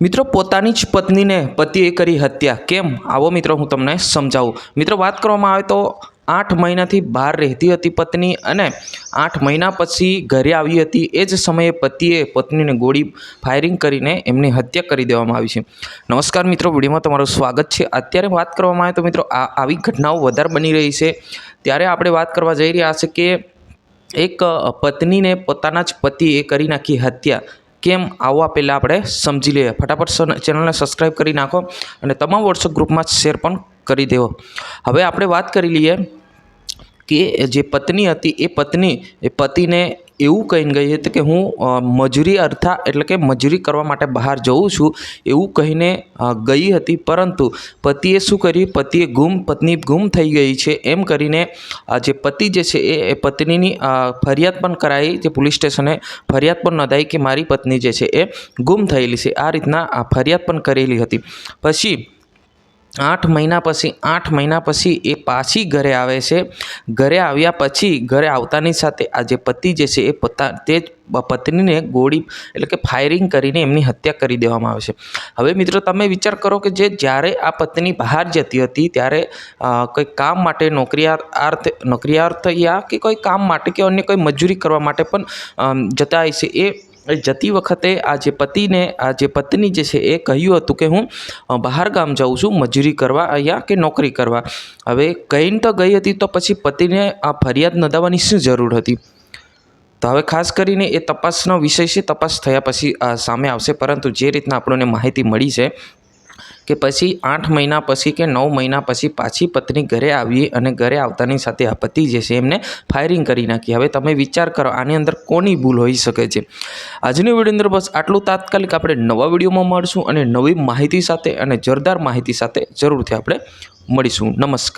મિત્રો પોતાની જ પત્નીને પતિએ કરી હત્યા કેમ? આવો મિત્રો હું તમને સમજાવું। મિત્રો વાત કરવામાં આવે તો 8 મહિનાથી બહાર રહેતી હતી પત્ની અને 8 મહિના પછી ઘરે આવી હતી। એ જ સમયે પતિએ પત્નીને ગોળી ફાયરિંગ કરીને એમની હત્યા કરી દેવામાં આવી છે। નમસ્કાર મિત્રો, વિડીયોમાં તમારું સ્વાગત છે। અત્યારે વાત કરવામાં આવે તો મિત્રો આવી ઘટનાઓ વધારે બની રહી છે, ત્યારે આપણે વાત કરવા જઈ રહ્યા છે કે એક પત્નીને પોતાના જ પતિએ કરી નાખી હત્યા કેમ? આવો પહેલાં આપણે સમજી લઈએ। ફટાફટ ચેનલને સબસ્ક્રાઈબ કરી નાખો અને તમામ વોટ્સઅપ ગ્રુપમાં શેર પણ કરી દેવો। હવે આપણે વાત કરી લઈએ કે જે પત્ની હતી એ પતિને એવું કહીને ગઈ હતી કે હું મજૂરી એટલે કે મજૂરી કરવા માટે બહાર જઉં છું એવું કહીને ગઈ હતી, પરંતુ પતિએ શું કર્યું? પત્ની ગુમ થઈ ગઈ છે એમ કરીને જે પતિ જે છે એ પત્નીની ફરિયાદ પણ કરાઈ, જે પોલીસ સ્ટેશને ફરિયાદ પણ નોંધાઈ કે મારી પત્ની જે છે એ ગુમ થયેલી છે, આ રીતના ફરિયાદ પણ કરેલી હતી। પછી 8 મહિના પછી એ પાછી ઘરે આવે છે। ઘરે આવ્યા પછી ઘરે આવતાની સાથે આ જે પતિ જે છે એ તે જ પત્નીને ગોળી એટલે કે ફાયરિંગ કરીને એમની હત્યા કરી દેવામાં આવે છે। હવે મિત્રો તમે વિચાર કરો કે જ્યારે આ પત્ની બહાર જતી હતી ત્યારે કોઈ કામ માટે નોકરીયાર્થ યા કે કોઈ કામ માટે કે અન્ય કોઈ મજૂરી કરવા માટે પણ જતા હોય છે। એ જતી વખતે આ જે પત્ની જે છે એ કહ્યું હતું કે હું બહાર ગામ જાઉં છું મજૂરી કરવા યા કે નોકરી કરવા। હવે કહીને તો ગઈ હતી, તો પછી પતિને આ ફરિયાદ નોંધાવવાની શું જરૂર હતી? તો હવે ખાસ કરીને એ તપાસનો વિષય છે, તપાસ થયા પછી સામે આવશે। પરંતુ જે રીતના આપણને માહિતી મળી છે કે પછી 8 મહિના પછી કે 9 મહિના પછી પાછી પત્ની ઘરે આવી અને ઘરે આવતાની સાથે આ પતિ જે છે એમને ફાયરિંગ કરી નાખી। હવે તમે વિચાર કરો આની અંદર કોની ભૂલ હોઈ શકે છે? આજની વિડીયો અંદર બસ આટલું। તાત્કાલિક આપણે નવા વિડીયોમાં મળશું અને નવી માહિતી સાથે અને જોરદાર માહિતી સાથે જરૂરથી આપણે મળીશું। નમસ્કાર।